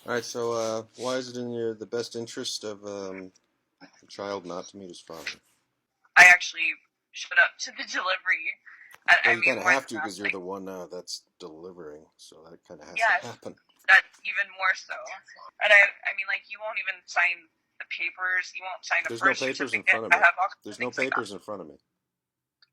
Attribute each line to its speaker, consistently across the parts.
Speaker 1: All right, so why is it in the best interest of the child not to meet his father?
Speaker 2: I actually showed up to the delivery.
Speaker 1: Well,
Speaker 2: I
Speaker 1: you
Speaker 2: mean,
Speaker 1: kind of
Speaker 2: more
Speaker 1: have
Speaker 2: than
Speaker 1: to
Speaker 2: that,
Speaker 1: because you're
Speaker 2: like,
Speaker 1: the one that's delivering, so that kind of has to
Speaker 2: yes,
Speaker 1: happen.
Speaker 2: that's even more so. And I mean, like, you won't even sign the papers. You won't sign a
Speaker 1: There's no
Speaker 2: birth
Speaker 1: papers in
Speaker 2: certificate.
Speaker 1: front of
Speaker 2: I
Speaker 1: me.
Speaker 2: have all kinds
Speaker 1: There's
Speaker 2: of
Speaker 1: no
Speaker 2: things like that.
Speaker 1: papers in front of me.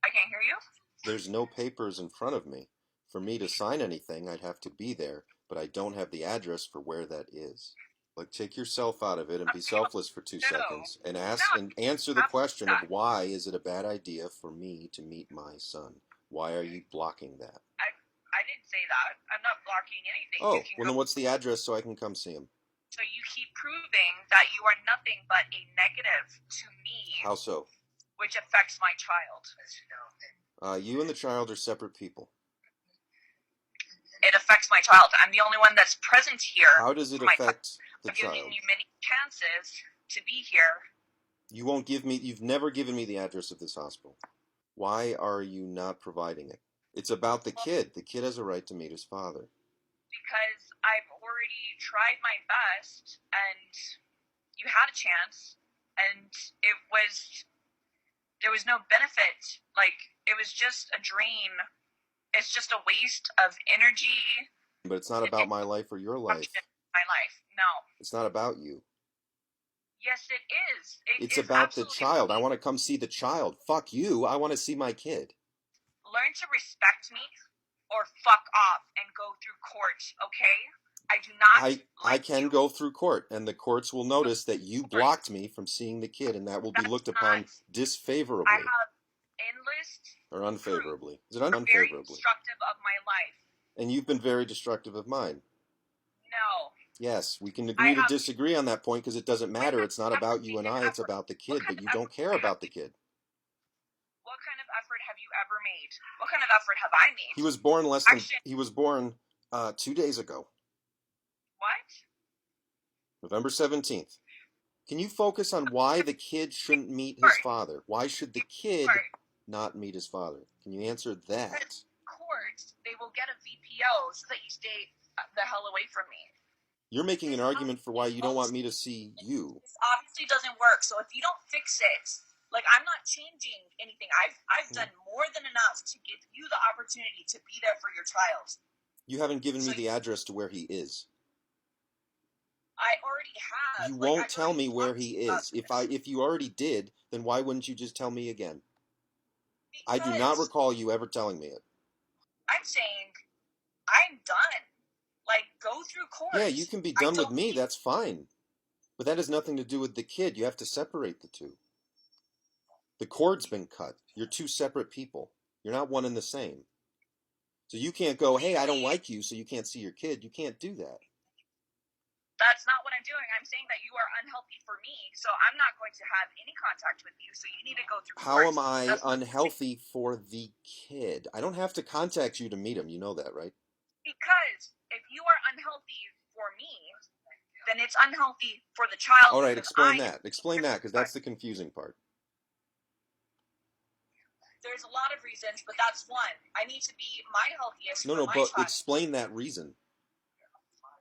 Speaker 2: I can't hear you.
Speaker 1: There's no papers in front of me. For me to sign anything, I'd have to be there, but I don't have the address for where that is. Like, take yourself out of it and be selfless for two
Speaker 2: No,
Speaker 1: seconds and
Speaker 2: no,
Speaker 1: ask and answer the
Speaker 2: have
Speaker 1: question of
Speaker 2: that.
Speaker 1: why is it a bad idea for me to meet my son? Why are you blocking that?
Speaker 2: I didn't say that. I'm not blocking anything. You
Speaker 1: Oh,
Speaker 2: can
Speaker 1: well
Speaker 2: go.
Speaker 1: then what's the address so I can come see him?
Speaker 2: So you keep proving that you are nothing but a negative to me,
Speaker 1: How so?
Speaker 2: which affects my child.
Speaker 1: You and the child are separate people.
Speaker 2: It affects my child. I'm the only one that's present here.
Speaker 1: How does it
Speaker 2: for my
Speaker 1: affect the
Speaker 2: I've given
Speaker 1: child?
Speaker 2: you many chances to be here.
Speaker 1: You won't give me, you've never given me the address of this hospital. Why are you not providing it? It's about the kid. The kid has a right to meet his father.
Speaker 2: Because I've already tried my best, and you had a chance, and there was no benefit. Like, it was just a drain. It's just a waste of energy.
Speaker 1: But it's not about my life or your life.
Speaker 2: My life. No.
Speaker 1: It's not about you.
Speaker 2: Yes, it is. It
Speaker 1: It's
Speaker 2: is
Speaker 1: about the
Speaker 2: absolutely.
Speaker 1: child. I want to come see the child. Fuck you. I want to see my kid.
Speaker 2: Learn to respect me or fuck off and go through court, okay? I do not
Speaker 1: I can go through court, and the courts will notice that you blocked me from seeing the kid, and that will be looked upon disfavorably.
Speaker 2: I have endless
Speaker 1: or unfavorably. Is it
Speaker 2: very
Speaker 1: unfavorably?
Speaker 2: destructive of my life.
Speaker 1: And you've been very destructive of mine.
Speaker 2: No.
Speaker 1: Yes, we can agree to disagree on that point because it doesn't matter. It's not about you and I, it's
Speaker 2: effort?
Speaker 1: about the kid, but you don't care about the kid.
Speaker 2: What kind of effort have you ever made? What kind of effort have I made?
Speaker 1: He was born 2 days ago.
Speaker 2: What?
Speaker 1: November 17th. Can you focus on why the kid shouldn't meet his father? Why should the kid not meet his father? Can you answer that?
Speaker 2: Courts, they will get a VPO so that you stay the hell away from me.
Speaker 1: You're making an argument for why you don't want me to see you.
Speaker 2: This obviously doesn't work, so if you don't fix it, like, I'm not changing anything. I've done more than enough to give you the opportunity to be there for your child.
Speaker 1: You haven't given me the address to where he is.
Speaker 2: I already have.
Speaker 1: You won't tell me where he is. If you already did, then why wouldn't you just tell me again? I do not recall you ever telling me it.
Speaker 2: I'm saying I'm done. Like, go through court.
Speaker 1: Yeah, you can be done with me. That's fine. But that has nothing to do with the kid. You have to separate the two. The cord's been cut. You're two separate people. You're not one and the same. So you can't go, hey, I don't like you, so you can't see your kid. You can't do that.
Speaker 2: That's not what I'm doing. I'm saying that you are unhealthy for me, so I'm not going to have any contact with you, so you need to go through
Speaker 1: How am I unhealthy for the kid? I don't have to contact you to meet him. You know that, right?
Speaker 2: Because if you are unhealthy for me, then it's unhealthy for the child.
Speaker 1: All right, explain that. Explain that, because that's the confusing part.
Speaker 2: There's a lot of reasons, but that's one. I need to be my healthiest.
Speaker 1: No, but explain that reason.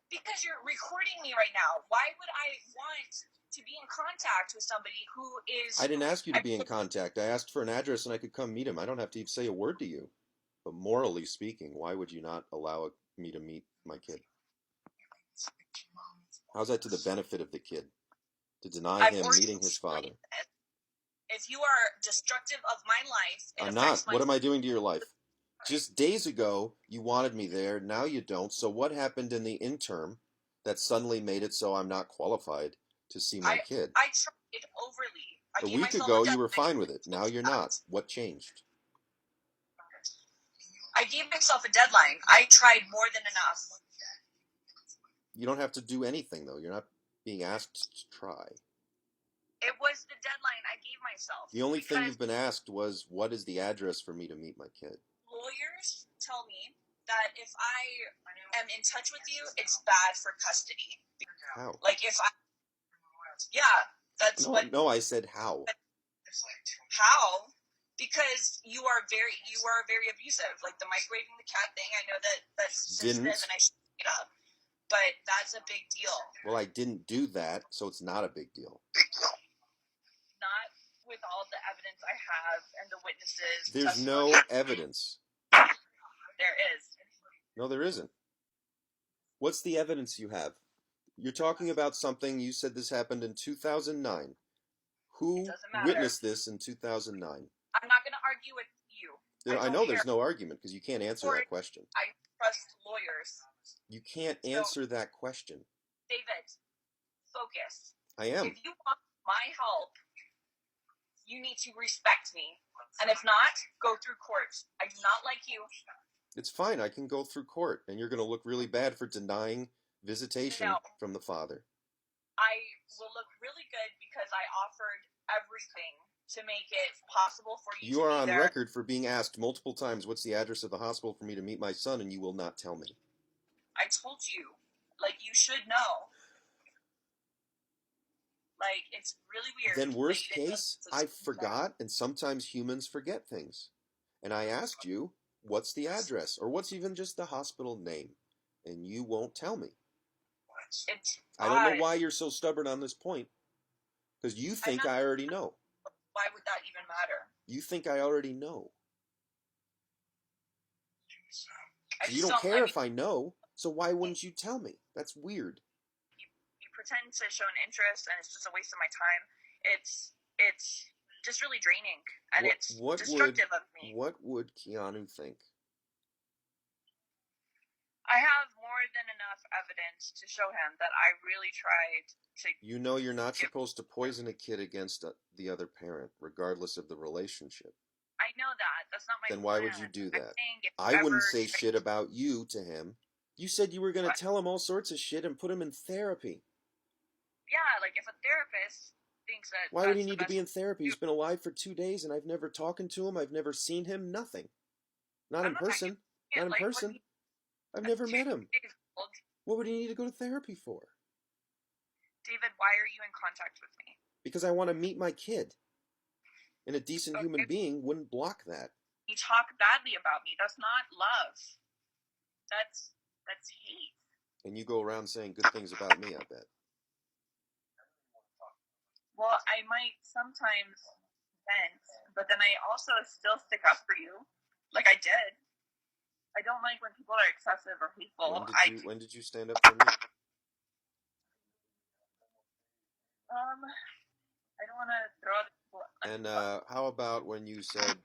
Speaker 2: Because you're recording me right now. Why would I want to be in contact with somebody who is...
Speaker 1: I didn't ask you to be in contact. I asked for an address and I could come meet him. I don't have to even say a word to you. But morally speaking, why would you not allow me to meet my kid? How's that to the benefit of the kid? To deny him meeting his father?
Speaker 2: If you are destructive of my life...
Speaker 1: I'm not. What am I doing to your life? Just days ago, you wanted me there. Now you don't. So what happened in the interim that suddenly made it so I'm not qualified to see my kid?
Speaker 2: I tried overly.
Speaker 1: A week ago, you were fine with it. Now you're not. What changed?
Speaker 2: I gave myself a deadline. I tried more than enough.
Speaker 1: You don't have to do anything, though. You're not being asked to try.
Speaker 2: It was the deadline I gave myself.
Speaker 1: The only thing you've been asked was, what is the address for me to meet my kid?
Speaker 2: Lawyers tell me that if I am in touch with you, it's bad for custody.
Speaker 1: How?
Speaker 2: Like, if I... Yeah, that's what...
Speaker 1: No, I said how.
Speaker 2: How? Because you are very abusive. Like the microwaving the cat thing, I know that's sensitive and I should pick it up. but that's a big deal.
Speaker 1: Well, I didn't do that, so it's not a big deal.
Speaker 2: Not with all the evidence I have and the witnesses.
Speaker 1: There's no evidence.
Speaker 2: There is.
Speaker 1: No, there isn't. What's the evidence you have? You're talking about something, you said this happened in 2009. Who witnessed this in 2009?
Speaker 2: I'm not going to argue with you.
Speaker 1: I know there's no argument because you can't answer that question.
Speaker 2: I trust lawyers.
Speaker 1: You can't answer that question.
Speaker 2: David, focus.
Speaker 1: I am.
Speaker 2: If you want my help, you need to respect me. And if not, go through court. I do not like you.
Speaker 1: It's fine. I can go through court, and you're going to look really bad for denying visitation from the father.
Speaker 2: I will look really good because I offered everything to make it possible for you to be there.
Speaker 1: You are on record for being asked multiple times, what's the address of the hospital for me to meet my son, and you will not tell me.
Speaker 2: I told you. Like, you should know. Like, it's really weird.
Speaker 1: Then worst case, I forgot, and sometimes humans forget things. And I asked you, what's the address? Or what's even just the hospital name? And you won't tell me. I don't know why you're so stubborn on this point. Because you think I already know.
Speaker 2: Why would that even matter?
Speaker 1: You think I already know. So you don't care if I know, so why wouldn't you tell me? That's weird.
Speaker 2: You pretend to show an interest, and it's just a waste of my time. It's just really draining, and it's destructive of me.
Speaker 1: What would Keanu think?
Speaker 2: I have more than enough evidence to show him that I really tried to...
Speaker 1: You know you're not supposed to poison a kid against the other parent, regardless of the relationship.
Speaker 2: I know that. That's not my
Speaker 1: Then why would you do that? I wouldn't say shit about you to him. You said you were going to tell him all sorts of shit and put him in therapy.
Speaker 2: Yeah, like if a therapist thinks that...
Speaker 1: Why would he need to be in therapy? He's been alive for 2 days and I've never talked to him. I've never seen him. Nothing. Not in person. Not in person. I've never met him. What would he need to go to therapy for?
Speaker 2: David, why are you in contact with me?
Speaker 1: Because I want to meet my kid. And a decent human being wouldn't block that.
Speaker 2: You talk badly about me. That's not love. That's hate.
Speaker 1: And you go around saying good things about me, I bet.
Speaker 2: Well, I might sometimes vent, but then I also still stick up for you. Like I did. I don't like when people are excessive or hateful.
Speaker 1: When did you stand up for me?
Speaker 2: I don't want to throw other people...
Speaker 1: And how about when you said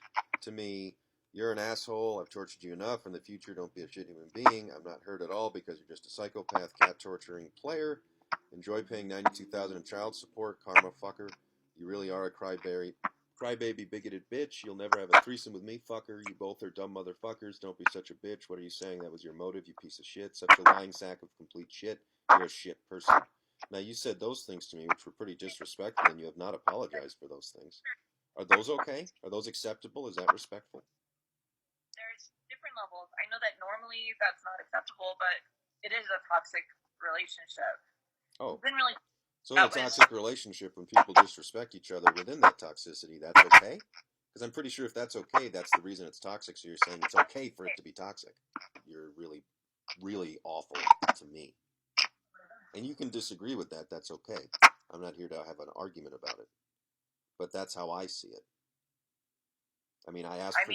Speaker 1: to me, you're an asshole, I've tortured you enough, in the future don't be a shit human being, I'm not hurt at all because you're just a psychopath, cat-torturing player, enjoy paying $92,000 in child support, karma fucker, you really are a crybaby bigoted bitch, you'll never have a threesome with me, fucker, you both are dumb motherfuckers, don't be such a bitch, what are you saying, that was your motive, you piece of shit, such a lying sack of complete shit, you're a shit person. Now, you said those things to me, which were pretty disrespectful, and you have not apologized for those things. Are those okay? Are those acceptable? Is that respectful?
Speaker 2: There's different levels. I know that normally that's not acceptable, but it is a toxic relationship.
Speaker 1: Oh.
Speaker 2: It's been really...
Speaker 1: So in a toxic relationship, when people disrespect each other within that toxicity, that's okay? Because I'm pretty sure if that's okay, that's the reason it's toxic, so you're saying it's okay for it to be toxic. You're really, really awful to me. And you can disagree with that, that's okay. I'm not here to have an argument about it. But that's how I see it. I mean, I asked for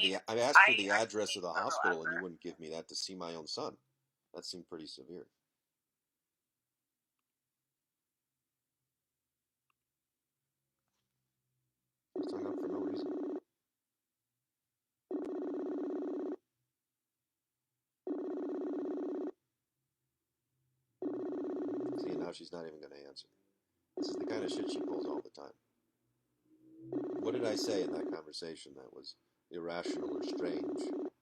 Speaker 1: the address of the hospital and you wouldn't give me that to see my own son. That seemed pretty severe. Just hung up for no reason. See, now she's not even going to answer. This is the kind of shit she pulls all the time. What did I say in that conversation that was irrational or strange?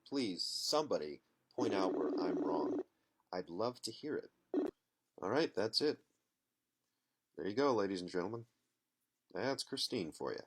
Speaker 1: Please, somebody, point out where I'm wrong. I'd love to hear it. All right, that's it. There you go, ladies and gentlemen. That's Christine for you.